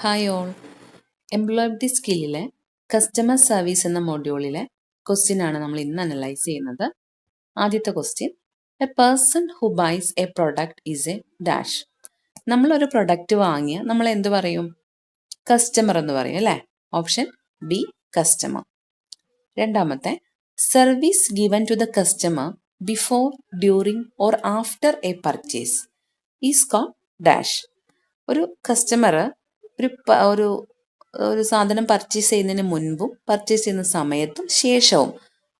Hi all. Employability സ്കില്ലിലെ customer service എന്ന മൊഡ്യൂളിലെ ക്വസ്റ്റ്യൻ ആണ് നമ്മൾ ഇന്ന് അനലൈസ് ചെയ്യുന്നത്. ആദ്യത്തെ question, a person who buys a product is a dash. നമ്മളൊരു പ്രൊഡക്റ്റ് വാങ്ങിയ നമ്മൾ എന്ത് പറയും? കസ്റ്റമർ എന്ന് പറയും അല്ലേ? Option B customer. രണ്ടാമത്തെ, service given to the customer before, during or after a purchase is called dash. ഒരു കസ്റ്റമർ ഒരു ഒരു സാധനം പർച്ചേസ് ചെയ്യുന്നതിന് മുൻപും പർച്ചേസ് ചെയ്യുന്ന സമയത്തും ശേഷവും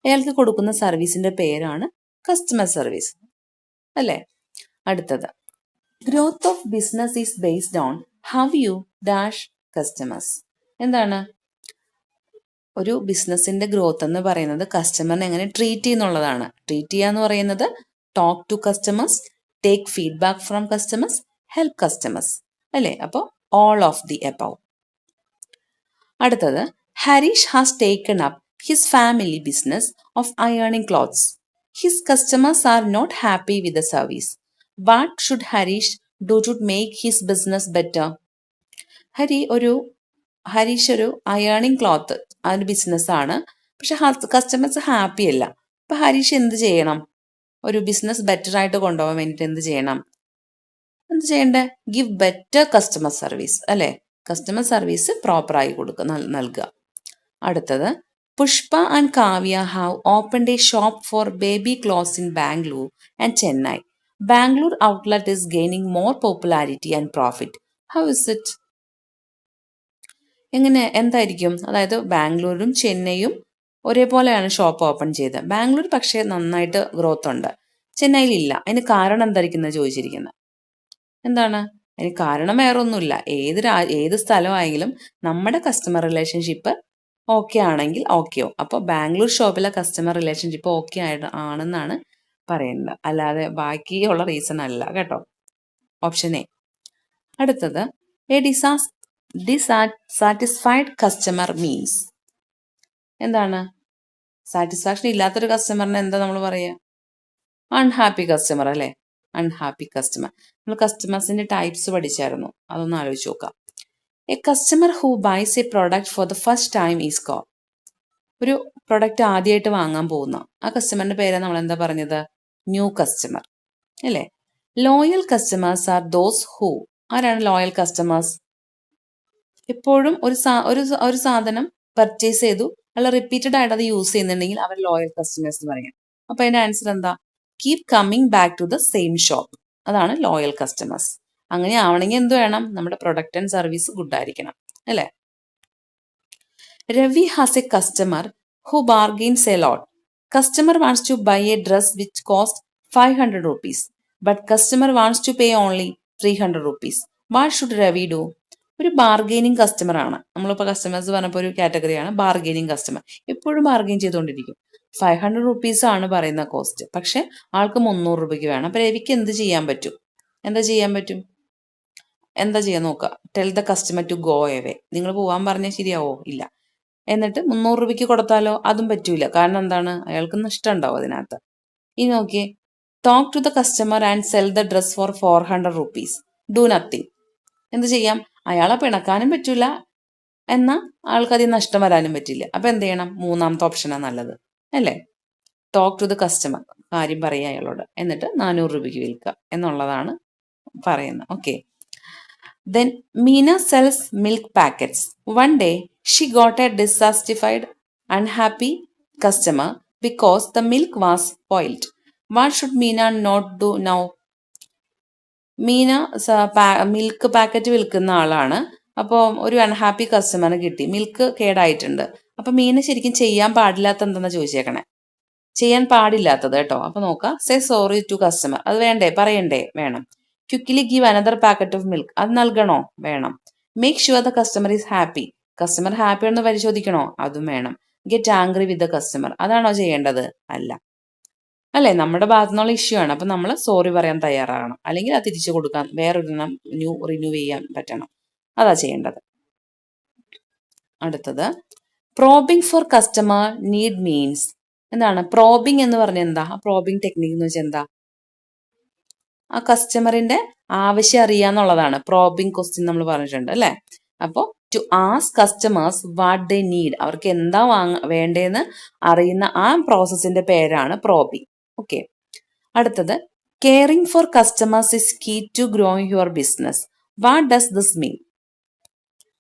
അയാൾക്ക് കൊടുക്കുന്ന സർവീസിന്റെ പേരാണ് കസ്റ്റമർ സർവീസ് അല്ലേ? അടുത്തത്, growth of business is based on how you dash customers. എന്താണ്? ഒരു ബിസിനസിന്റെ ഗ്രോത്ത് എന്ന് പറയുന്നത് കസ്റ്റമറിനെ എങ്ങനെ ട്രീറ്റ് ചെയ്യുന്നുള്ളതാണ്. ട്രീറ്റ് ചെയ്യുക എന്ന് പറയുന്നത് talk to customers, take feedback from customers, help customers അല്ലേ? അപ്പോൾ ഓൾ ഓഫ് ദി എബവ്. അടുത്തത്, Harish has taken up his family business of ironing clothes. His customers are not happy with the service. What should Harish do to make his business better? Harish ഒരു ironing cloth അതിന്റെ ബിസിനസ്സാണ്. പക്ഷെ customers happy അല്ല. അപ്പൊ ഹരീഷ് എന്ത് ചെയ്യണം? ഒരു ബിസിനസ് ബെറ്റർ ആയിട്ട് കൊണ്ടുപോകാൻ വേണ്ടിയിട്ട് എന്ത് ചെയ്യണം? എന്ത് ചെയ്യണ്ടേ? ഗിവ് ബെറ്റർ കസ്റ്റമർ സർവീസ് അല്ലേ? കസ്റ്റമർ സർവീസ് പ്രോപ്പറായി നൽകുക. അടുത്തത്, Pushpa and Kavya have opened A shop four baby clothes in Bangalore and Chennai. Bangalore outlet is gaining more popularity and profit. How is it? എന്തായിരിക്കും? അതായത് ബാംഗ്ലൂരും ചെന്നൈയും ഒരേപോലെയാണ് ഷോപ്പ് ഓപ്പൺ ചെയ്തത്. ബാംഗ്ലൂർ പക്ഷേ നന്നായിട്ട് ഗ്രോത്ത് ഉണ്ട്, ചെന്നൈയിൽ ഇല്ല. അതിന് കാരണം എന്തായിരിക്കും ചോദിച്ചിരിക്കുന്നത്? എന്താണ്? അതിന് കാരണം വേറെ ഒന്നുമില്ല. ഏത് സ്ഥലമായെങ്കിലും നമ്മുടെ കസ്റ്റമർ റിലേഷൻഷിപ്പ് ഓക്കെ ആണെങ്കിൽ ഓക്കെയോ. അപ്പോൾ ബാംഗ്ലൂർ ഷോപ്പിലെ കസ്റ്റമർ റിലേഷൻഷിപ്പ് ഓക്കെ ആണെന്നാണ് പറയുന്നത്, അല്ലാതെ ബാക്കിയുള്ള റീസൺ അല്ല കേട്ടോ. Option A. അടുത്തത്, എ ഡിസാറ്റിസ്ഫൈഡ് കസ്റ്റമർ മീൻസ്. എന്താണ്? സാറ്റിസ്ഫാക്ഷൻ ഇല്ലാത്തൊരു കസ്റ്റമറിന് എന്താ നമ്മൾ പറയുക? അൺഹാപ്പി കസ്റ്റമർ അല്ലേ? Unhappy customer. നമ്മൾ കസ്റ്റമേഴ്സിന്റെ ടൈപ്സ് പഠിച്ചായിരുന്നു, അതൊന്ന് ആലോചിച്ച് നോക്കാം. A customer who bias a product for the first time is call. ഒരു പ്രൊഡക്റ്റ് ആദ്യമായിട്ട് വാങ്ങാൻ പോകുന്ന ആ കസ്റ്റമറിന്റെ പേരാണ് നമ്മൾ എന്താ പറഞ്ഞത്? ന്യൂ കസ്റ്റമർ അല്ലേ? ലോയൽ കസ്റ്റമേഴ്സ് ആർ ദോസ് ഹൂ. ആരാണ് ലോയൽ കസ്റ്റമേഴ്സ്? എപ്പോഴും ഒരു സാധനം പർച്ചേസ് ചെയ്തു അല്ല റിപ്പീറ്റഡ് ആയിട്ട് അത് യൂസ് ചെയ്യുന്നുണ്ടെങ്കിൽ അവർ ലോയൽ കസ്റ്റമേഴ്സ് എന്ന് പറയാം. അപ്പൊ അതിന്റെ ആൻസർ എന്താ? Keep coming back to the same shop. അതാണ് ലോയൽ കസ്റ്റമേഴ്സ്. അങ്ങനെ ആവണമെങ്കിൽ എന്ത് വേണം? നമ്മുടെ പ്രൊഡക്റ്റ് ആൻഡ് സർവീസ് ഗുഡ് ആയിരിക്കണം അല്ലേ? Ravi has a customer who bargains a lot. Customer wants to buy a dress which cost 500 rupees, but customer wants to pay only 300 rupees. What should Ravi do? ഒരു bargaining customer ആണ്. നമ്മളിപ്പോൾ customers പറഞ്ഞപ്പോൾ ഒരു കാറ്റഗറിയാണ് bargaining customer. എപ്പോഴും bargain ചെയ്തുകൊണ്ടിരിക്കും. 500 rupees ആണ് പറയുന്ന കോസ്റ്റ്, പക്ഷെ ആൾക്ക് 300 രൂപയ്ക്ക് വേണം. അപ്പൊ രവിക്ക് എന്ത് ചെയ്യാൻ പറ്റും? എന്താ ചെയ്യാൻ നോക്കുക? Tell the customer to go away. നിങ്ങൾ പോവാൻ പറഞ്ഞാൽ ശരിയാവോ? ഇല്ല. എന്നിട്ട് 300 രൂപയ്ക്ക് കൊടുത്താലോ? അതും പറ്റൂല. കാരണം എന്താണ്? അയാൾക്ക് നഷ്ടം ഉണ്ടാവും അതിനകത്ത്. ഇനി നോക്കിയേ, talk to the customer and sell the dress for 400 rupees. Do nothing. എന്ത് ചെയ്യാം? അയാളെ പിണക്കാനും പറ്റൂല, എന്നാൽ ആൾക്കധികം നഷ്ടം വരാനും പറ്റില്ല. അപ്പൊ എന്ത് ചെയ്യണം? മൂന്നാമത്തെ ഓപ്ഷനാണ് നല്ലത് അല്ലേ? ടോക്ക് ടു ദ കസ്റ്റമർ, കാര്യം പറയുക അയാളോട്, എന്നിട്ട് 400 രൂപയ്ക്ക് വിൽക്കുക എന്നുള്ളതാണ് പറയുന്നത്. Okay. Then Meena sells milk packets. One day she got a dissatisfied unhappy customer because the milk was spoiled. What should Meena not do now? Meena milk packet വിൽക്കുന്ന ആളാണ്. അപ്പോൾ ഒരു അൺഹാപ്പി കസ്റ്റമറിന് കിട്ടി, മിൽക്ക് കേടായിട്ടുണ്ട്. അപ്പൊ മീന ശരിക്കും ചെയ്യാൻ പാടില്ലാത്ത എന്താ ചോദിച്ചേക്കണേ? ചെയ്യാൻ പാടില്ലാത്തത് കേട്ടോ. അപ്പൊ നോക്കാം. Say sorry to customer. അത് വേണ്ടേ? പറയണ്ടേ? വേണം. Quickly give another packet of milk. അത് നൽകണോ? വേണം. Make sure the customer is happy. Customer happy ആണെന്ന് പരിശോധിക്കണോ? അതും വേണം. Get angry with the customer. അതാണോ ചെയ്യേണ്ടത്? അല്ല. അല്ലേ? നമ്മുടെ ഭാഗത്തു നിന്നുള്ള ഇഷ്യൂ ആണ്. അപ്പൊ നമ്മൾ സോറി പറയാൻ തയ്യാറാകണം, അല്ലെങ്കിൽ അത് തിരിച്ചു കൊടുക്കാൻ വേറൊരെണ്ണം റിന്യൂ ചെയ്യാൻ പറ്റണം. അതാ ചെയ്യേണ്ടത്. അടുത്തത്, probing for customer need means. എന്താണ് പ്രോബിംഗ് എന്ന് പറഞ്ഞ? എന്താ പ്രോബിംഗ് ടെക്നിക് എന്ന് വെച്ചാൽ? എന്താ? ആ കസ്റ്റമറിന്റെ ആവശ്യം അറിയാന്നുള്ളതാണ് പ്രോബിംഗ് ക്വസ്റ്റ്യൻ നമ്മൾ പറഞ്ഞിട്ടുണ്ട് അല്ലെ? അപ്പോൾ to ask customers what they need, അവർക്ക് എന്താ വേണ്ടതെന്ന് അറിയുന്ന ആ പ്രോസസ്സിന്റെ പേരാണ് പ്രോബിംഗ്. ഓക്കെ, അടുത്തത് caring for customers is key to growing your business. What does this mean?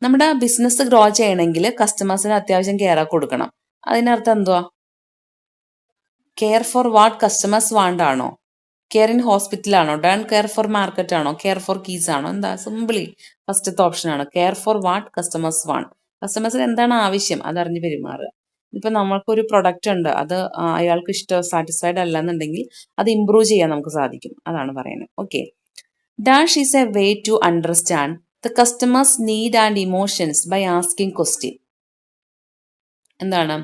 നമ്മുടെ ബിസിനസ് ഗ്രോ ചെയ്യണമെങ്കിൽ കസ്റ്റമേഴ്സിന് അത്യാവശ്യം കെയർ കൊടുക്കണം. അതിനർത്ഥം എന്തുവാ? Care for what customers want ആണോ? കെയർ ഇൻ ഹോസ്പിറ്റലാണോ? ഡൺ കെയർ ഫോർ മാർക്കറ്റ് ആണോ? കെയർ ഫോർ കീസ് ആണോ? എന്താ? സിംപിളി ഫസ്റ്റത്തെ ഓപ്ഷൻ ആണ് care for what customers want. കസ്റ്റമേഴ്സിന് എന്താണ് ആവശ്യം അതറിഞ്ഞ് പെരുമാറുക. ഇപ്പൊ നമ്മൾക്കൊരു പ്രൊഡക്റ്റ് ഉണ്ട്, അത് അയാൾക്ക് സാറ്റിസ്ഫൈഡ് അല്ല എന്നുണ്ടെങ്കിൽ അത് ഇംപ്രൂവ് ചെയ്യാൻ നമുക്ക് സാധിക്കും. അതാണ് പറയുന്നത്. Okay, dash is a way to understand the customers need and emotions by asking question. എന്താണ്?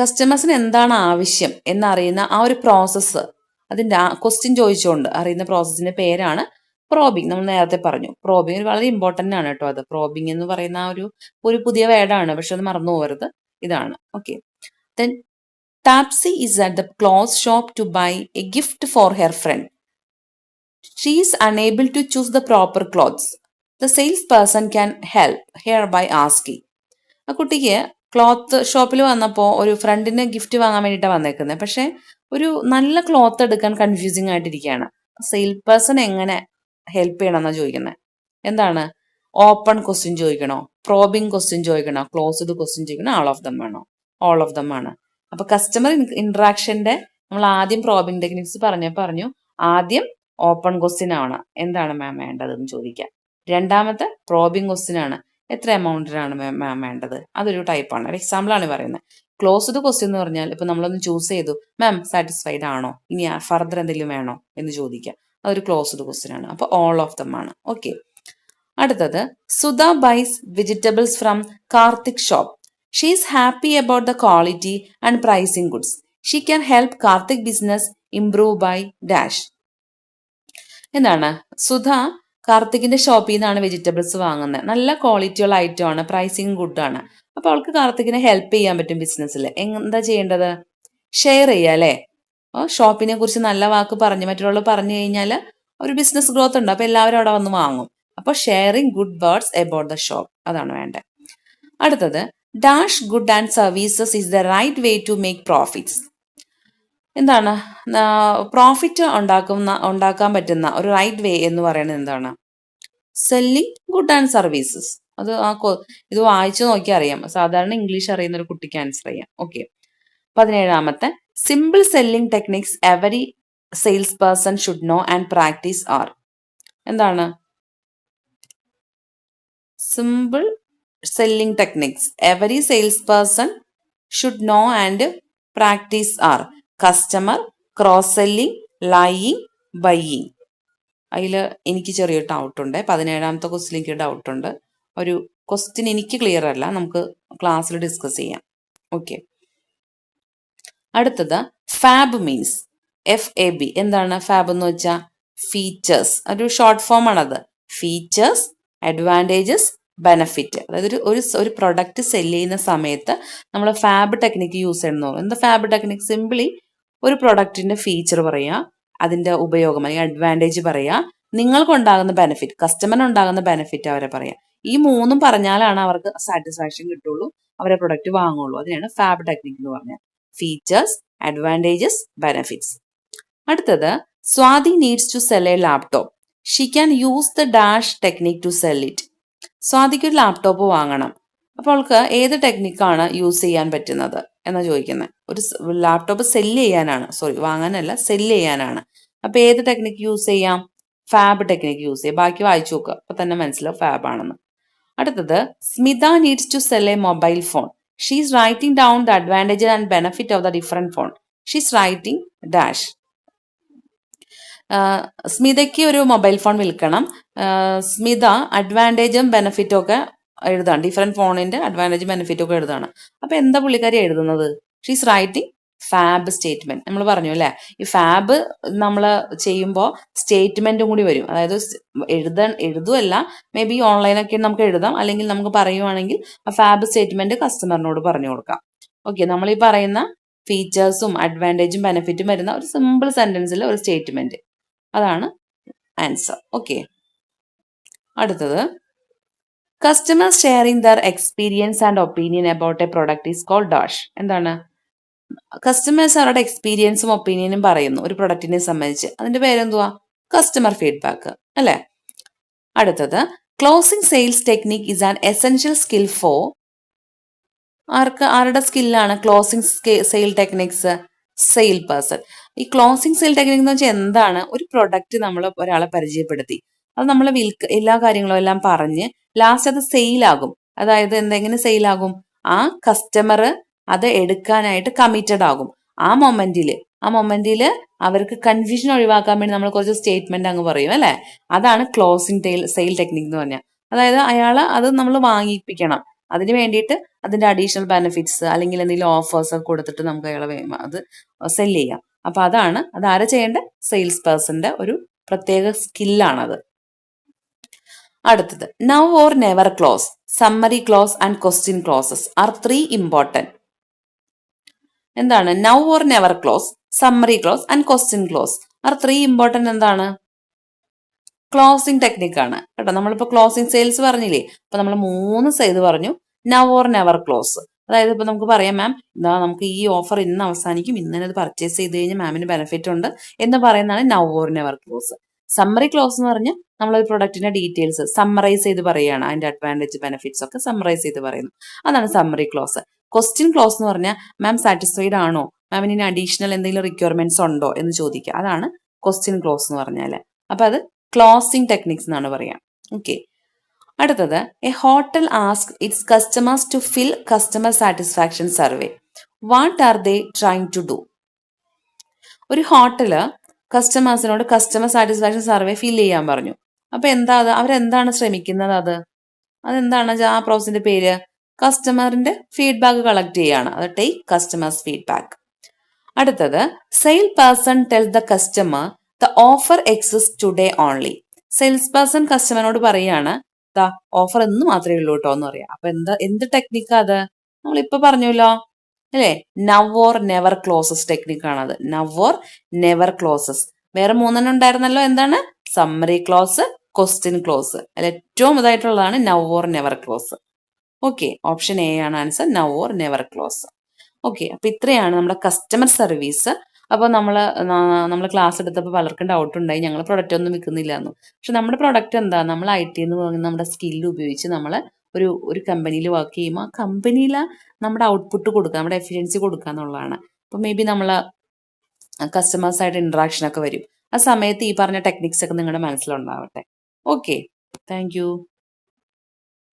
കസ്റ്റമേഴ്സിന് എന്താണ് ആവശ്യം എന്നറിയുന്ന ആ ഒരു പ്രോസസ്സ്, അതിന്റെ ക്വസ്റ്റ്യൻ ചോദിച്ചുകൊണ്ട് അറിയുന്ന പ്രോസസ്സിന്റെ പേരാണ് പ്രോബിംഗ്. നമ്മൾ നേരത്തെ പറഞ്ഞു പ്രോബിംഗ് വളരെ ഇമ്പോർട്ടന്റ് ആണ് കേട്ടോ. അത് പ്രോബിംഗ് എന്ന് പറയുന്ന ഒരു പുതിയ വേർഡാണ്, പക്ഷെ അത് മറന്നു പോകരുത്. ഇതാണ്. Okay, then Taapsee is at the cloth shop to buy a gift for her friend. She is unable to choose the proper clothes. The sales person can help here by asking. ആ കുട്ടിക്ക് ക്ലോത്ത് ഷോപ്പിൽ വന്നപ്പോൾ ഒരു ഫ്രണ്ടിന് gift വാങ്ങാൻ വേണ്ടിയിട്ടാണ് വന്നേക്കുന്നത്, പക്ഷെ ഒരു നല്ല ക്ലോത്ത് എടുക്കാൻ കൺഫ്യൂസിങ് ആയിട്ടിരിക്കുകയാണ്. സെയിൽ പേഴ്സൺ എങ്ങനെ ഹെൽപ്പ് ചെയ്യണമെന്നാണ് ചോദിക്കുന്നത്. എന്താണ്? ഓപ്പൺ ക്വസ്റ്റ്യൻ ചോദിക്കണോ? പ്രോബിംഗ് ക്വസ്റ്റ്യൻ ചോദിക്കണോ? ക്ലോസ്ഡ് ക്വസ്റ്റ്യൻ ചോദിക്കണോ? ആൾ ഓഫ് ദം ആണോ? ഓൾ ഓഫ് ദം ആണ്. അപ്പൊ കസ്റ്റമർ ഇന്ററാക്ഷന്റെ നമ്മൾ ആദ്യം പ്രോബിംഗ് ടെക്നിക്സ് പറഞ്ഞു. ആദ്യം ഓപ്പൺ ക്വസ്റ്റ്യൻ ആണ്, എന്താണ് മാം വേണ്ടതെന്ന് ചോദിക്കാം. രണ്ടാമത്തെ പ്രോബിംഗ് ക്വസ്റ്റ്യൻ ആണ്, എത്ര എമൗണ്ടിനാണ് മാം വേണ്ടത്. അതൊരു ടൈപ്പാണ്. ഒരു എക്സാമ്പിൾ ആണ് പറയുന്നത്. ക്ലോസ്ഡ് ക്വസ്റ്റ്യൻ എന്ന് പറഞ്ഞാൽ ഇപ്പൊ നമ്മളൊന്ന് ചൂസ് ചെയ്തു, മാം സാറ്റിസ്ഫൈഡ് ആണോ, ഇനി ഫർദർ എന്തെങ്കിലും വേണോ എന്ന് ചോദിക്കാം. അതൊരു ക്ലോസ്ഡ് ക്വസ്റ്റ്യൻ ആണ്. അപ്പൊ ഓൾ ഓഫ് ദം ആണ്. ഓക്കെ, അടുത്തത് Sudha buys vegetables from Karthik shop. She is happy about the quality and pricing goods. She can help Karthik business improve by dash. എന്താണ്? സുധ കാർത്തികിന്റെ ഷോപ്പിൽ നിന്നാണ് വെജിറ്റബിൾസ് വാങ്ങുന്നത്. നല്ല ക്വാളിറ്റിയുള്ള ഐറ്റം ആണ്, പ്രൈസിങ് ഗുഡ് ആണ്. അപ്പൊ അവൾക്ക് കാർത്തികിനെ ഹെൽപ്പ് ചെയ്യാൻ പറ്റും ബിസിനസ്സിൽ. എന്താ ചെയ്യേണ്ടത്? ഷെയർ ചെയ്യുക അല്ലേ? ഷോപ്പിനെ കുറിച്ച് നല്ല വാക്ക് പറഞ്ഞ് മറ്റുള്ളവർ പറഞ്ഞു കഴിഞ്ഞാൽ ഒരു ബിസിനസ് ഗ്രോത്ത് ഉണ്ട്. അപ്പൊ എല്ലാവരും അവിടെ വന്ന് വാങ്ങും. അപ്പൊ sharing good words about the shop, അതാണ് വേണ്ടത്. അടുത്തത് dash good and services is the right way to make profits. എന്താണ്? പ്രോഫിറ്റ് ഉണ്ടാക്കാൻ പറ്റുന്ന ഒരു റൈറ്റ് വേ എന്ന് പറയുന്നത് എന്താണ്? Selling good and services. അത് ഇത് വായിച്ചു നോക്കിയാൽ അറിയാം. സാധാരണ ഇംഗ്ലീഷ് അറിയുന്ന ഒരു കുട്ടിക്ക് ആൻസർ ചെയ്യാം. ഓക്കെ, 17ാമത്തെ simple selling techniques every sales person should know and practice are. എന്താണ്? Simple selling techniques every sales person should know and practice are customer, cross selling, lying, buying. അതിൽ എനിക്ക് ചെറിയൊരു ഡൗട്ടുണ്ട്. 17ാമത്തെ ക്വസ്റ്റിൽ എനിക്ക് ഡൗട്ട് ഉണ്ട്. ഒരു ക്വസ്റ്റ്യൻ എനിക്ക് ക്ലിയർ അല്ല, നമുക്ക് ക്ലാസ്സിൽ ഡിസ്കസ് ചെയ്യാം. ഓക്കെ, അടുത്തത് ഫാബ് മീൻസ് FAB. എന്താണ് ഫാബ് എന്ന് വെച്ചാൽ? ഫീച്ചേഴ്സ്. ഒരു ഷോർട്ട് ഫോം ആണത്. Features, advantages, benefit. അതായത് ഒരു പ്രൊഡക്റ്റ് സെല് ചെയ്യുന്ന സമയത്ത് നമ്മൾ ഫാബ് ടെക്നിക്ക് യൂസ് ചെയ്യണമെന്ന് പറയും. എന്താ ഫാബ് ടെക്നിക്ക്? സിംപിളി ഒരു പ്രൊഡക്റ്റിന്റെ ഫീച്ചർ പറയുക, അതിന്റെ ഉപയോഗം അല്ലെങ്കിൽ അഡ്വാൻറ്റേജ് പറയുക, നിങ്ങൾക്കുണ്ടാകുന്ന ബെനിഫിറ്റ്, കസ്റ്റമറിന് ഉണ്ടാകുന്ന ബെനിഫിറ്റ് അവരെ പറയാം. ഈ മൂന്നും പറഞ്ഞാലാണ് അവർക്ക് സാറ്റിസ്ഫാക്ഷൻ കിട്ടുള്ളൂ, അവരെ പ്രൊഡക്റ്റ് വാങ്ങുള്ളൂ. അതിനാണ് ഫാബ് ടെക്നിക് എന്ന് പറഞ്ഞാൽ. Features, advantages, benefits. അടുത്തത് Swathi needs to sell a laptop. She can use the dash technique to sell it. സ്വാതിക്ക് ഒരു ലാപ്ടോപ്പ് വാങ്ങണം. അപ്പോൾ അവൾക്ക് ഏത് ടെക്നിക്കാണ് യൂസ് ചെയ്യാൻ പറ്റുന്നത് എന്നാ ചോദിക്കുന്നത്. ഒരു ലാപ്ടോപ്പ് സെല്ല് ചെയ്യാനാണ്, വാങ്ങാനല്ല, സെല്ല് ചെയ്യാനാണ്. അപ്പൊ ഏത് ടെക്നിക്ക് യൂസ് ചെയ്യാം? ഫാബ് ടെക്നിക്ക് യൂസ് ചെയ്യാം. ബാക്കി വായിച്ചു നോക്കുക, അപ്പൊ തന്നെ മനസ്സിലാവും ഫാബ് ആണെന്ന്. അടുത്തത് Smitha needs to sell a mobile phone. She is writing down the advantage and benefit of the different phone. She is writing dash. സ്മിതയ്ക്ക് ഒരു മൊബൈൽ ഫോൺ വിൽക്കണം. സ്മിത അഡ്വാൻറ്റേജും ബെനിഫിറ്റും ഒക്കെ എഴുതാണ്, ഡിഫറെന്റ് ഫോണിന്റെ അഡ്വാൻറ്റേജും ബെനിഫിറ്റും ഒക്കെ എഴുതാണ്. അപ്പൊ എന്താ പുള്ളിക്കാരി എഴുതുന്നത്? She's writing fab statement. നമ്മൾ പറഞ്ഞു അല്ലെ, ഈ ഫാബ് നമ്മൾ ചെയ്യുമ്പോൾ സ്റ്റേറ്റ്മെന്റും കൂടി വരും. അതായത് എഴുതുമല്ല, മേ ബി ഓൺലൈനൊക്കെ നമുക്ക് എഴുതാം, അല്ലെങ്കിൽ നമുക്ക് പറയുവാണെങ്കിൽ ആ ഫാബ് സ്റ്റേറ്റ്മെന്റ് കസ്റ്റമറിനോട് പറഞ്ഞു കൊടുക്കാം. ഓക്കെ, നമ്മൾ ഈ പറയുന്ന ഫീച്ചേഴ്സും അഡ്വാൻറ്റേജും ബെനിഫിറ്റും വരുന്ന ഒരു സിമ്പിൾ സെന്റൻസിൽ ഒരു സ്റ്റേറ്റ്മെന്റ്, അതാണ് ആൻസർ. ഓക്കെ, അടുത്തത് customers sharing their experience and opinion about a product is called dash. എന്താണ്? കസ്റ്റമേഴ്സ് അവരുടെ എക്സ്പീരിയൻസും ഒപ്പീനിയനും പറയുന്നു ഒരു പ്രൊഡക്റ്റിനെ സംബന്ധിച്ച്. അതിന്റെ പേരെന്തുവാ? കസ്റ്റമർ ഫീഡ്ബാക്ക് അല്ലെ? അടുത്തത് closing sales technique is an essential skill for ആരുടെ സ്കില്ലാണ് closing sale techniques? Sale person. ഈ ക്ലോസിംഗ് സെയിൽ ടെക്നിക് എന്ന് വെച്ചാൽ എന്താണ്? ഒരു പ്രൊഡക്റ്റ് നമ്മൾ ഒരാളെ പരിചയപ്പെടുത്തി അത് നമ്മൾ എല്ലാ കാര്യങ്ങളും എല്ലാം പറഞ്ഞ് ലാസ്റ്റ് അത് സെയിലാകും. അതായത് എന്തെങ്ങനെ സെയിലാകും? ആ കസ്റ്റമർ അത് എടുക്കാനായിട്ട് കമ്മിറ്റഡ് ആകും. ആ മൊമെന്റില് അവർക്ക് കൺഫ്യൂഷൻ ഒഴിവാക്കാൻ വേണ്ടി നമ്മൾ കുറച്ച് സ്റ്റേറ്റ്മെന്റ് അങ്ങ് പറയും അല്ലെ? അതാണ് ക്ലോസിംഗ് സെയിൽ ടെക്നിക് എന്ന് പറഞ്ഞാൽ. അതായത് അയാൾ അത് നമ്മൾ വാങ്ങിപ്പിക്കണം. അതിന് വേണ്ടിയിട്ട് അതിന്റെ അഡീഷണൽ ബെനിഫിറ്റ്സ് അല്ലെങ്കിൽ എന്തെങ്കിലും ഓഫേഴ്സ് ഒക്കെ കൊടുത്തിട്ട് നമുക്ക് അയാളെ അത് സെല് ചെയ്യാം. അപ്പൊ അത് ആരാ ചെയ്യേണ്ട? സെയിൽസ് പേഴ്സന്റെ ഒരു പ്രത്യേക സ്കില്ലാണത്. അടുത്തത് now or never close, summary close and question closes are 3 important. എന്താണ്? Now or never close, summary close and question close are 3 important. എന്താണ്? ക്ലോസിംഗ് ടെക്നിക്കാണ് കേട്ടോ. നമ്മളിപ്പോ ക്ലോസിംഗ് സെയിൽസ് പറഞ്ഞില്ലേ? അപ്പൊ നമ്മൾ 3 സൈഡ് പറഞ്ഞു. നൗ ഓർ നെവർ ക്ലോസ്, അതായത് ഇപ്പൊ നമുക്ക് പറയാം മാം എന്താ നമുക്ക് ഈ ഓഫർ ഇന്ന് അവസാനിക്കും, ഇന്ന് അത് പർച്ചേസ് ചെയ്ത് കഴിഞ്ഞാൽ മാമിന് ബെനിഫിറ്റ് ഉണ്ട് എന്ന് പറയുന്നതാണ് now or never close. Summary close എന്ന് പറഞ്ഞാൽ നമ്മൾ പ്രൊഡക്റ്റിന്റെ ഡീറ്റെയിൽസ് സമ്മറൈസ് ചെയ്ത് പറയുകയാണ്. അതിന്റെ അഡ്വാൻറ്റേജ് ബെനിഫിറ്റ്സ് ഒക്കെ സമ്മറൈസ് ചെയ്ത് പറയുന്നു. അതാണ് സമ്മറി ക്ലോസ്. ക്വസ്റ്റ്യൻ ക്ലോസ് എന്ന് പറഞ്ഞാൽ മാം സാറ്റിസ്ഫൈഡ് ആണോ, മാമിന് ഇനി അഡീഷണൽ എന്തെങ്കിലും റിക്വയർമെന്റ്സ് ഉണ്ടോ എന്ന് ചോദിക്കുക. അതാണ് ക്വസ്റ്റ്യൻ ക്ലോസ് എന്ന് പറഞ്ഞാൽ. അപ്പൊ അത് ക്ലോസിംഗ് ടെക്നിക്സ് എന്നാണ് പറയാം. ഓക്കെ. അടുത്തത് a hotel ask its customers to fill customer satisfaction survey. What are they trying to do? ഒരു ഹോട്ടല് കസ്റ്റമേഴ്സിനോട് കസ്റ്റമർ സാറ്റിസ്ഫാക്ഷൻ സർവേ ഫിൽ ചെയ്യാൻ പറഞ്ഞു. അപ്പൊ അവരെന്താണ് ശ്രമിക്കുന്നത്? അതെന്താണ് ആ പ്രോസസിന്റെ പേര്? കസ്റ്റമറിന്റെ ഫീഡ്ബാക്ക് കളക്ട് ചെയ്യാണ്. അത് ടേക്ക് കസ്റ്റമേഴ്സ് ഫീഡ്ബാക്ക്. അടുത്തത് sale person tell the customer the offer exist today only. Sales person കസ്റ്റമറിനോട് പറയാണ് ദാ ഓഫർ ഇന്ന് മാത്രമേ ഉള്ളൂ കേട്ടോ എന്ന് പറയാം. അപ്പൊ എന്ത് ടെക്നിക്കാ അത്? നമ്മളിപ്പോ പറഞ്ഞല്ലോ അല്ലേ? നൗ ഓർ നെവർ ക്ലോസസ് ടെക്നിക്കാണത്. Now or never closes. വേറെ 3 ഉണ്ടായിരുന്നല്ലോ. എന്താണ്? Summary close, question close. അതിൽ ഏറ്റവും ഇതായിട്ടുള്ളതാണ് now or never close. Okay, option A ആണ് answer, now or never close. Okay, അപ്പൊ ഇത്രയാണ് നമ്മുടെ കസ്റ്റമർ സർവീസ്. അപ്പോൾ നമ്മൾ ക്ലാസ് എടുത്തപ്പോൾ പലർക്കും ഡൗട്ട് ഉണ്ടായി ഞങ്ങൾ പ്രൊഡക്റ്റ് ഒന്നും വിൽക്കുന്നില്ല എന്ന്. പക്ഷെ നമ്മുടെ പ്രൊഡക്റ്റ് എന്താ? നമ്മൾ IT എന്ന് പറയുന്ന നമ്മുടെ സ്കില്ല് ഉപയോഗിച്ച് നമ്മൾ ഒരു കമ്പനിയിൽ വർക്ക് ചെയ്യുമ്പോൾ ആ കമ്പനിയിൽ നമ്മുടെ ഔട്ട്പുട്ട് കൊടുക്കുക, നമ്മുടെ എഫിഷ്യൻസി കൊടുക്കുക എന്നുള്ളതാണ്. അപ്പോൾ മേ ബി നമ്മൾ കസ്റ്റമേഴ്സായിട്ട് ഇൻട്രാക്ഷൻ ഒക്കെ വരും. ആ സമയത്ത് ഈ പറഞ്ഞ ടെക്നിക്സ് ഒക്കെ നിങ്ങളുടെ മനസ്സിലുണ്ടാവട്ടെ. Okay, thank you.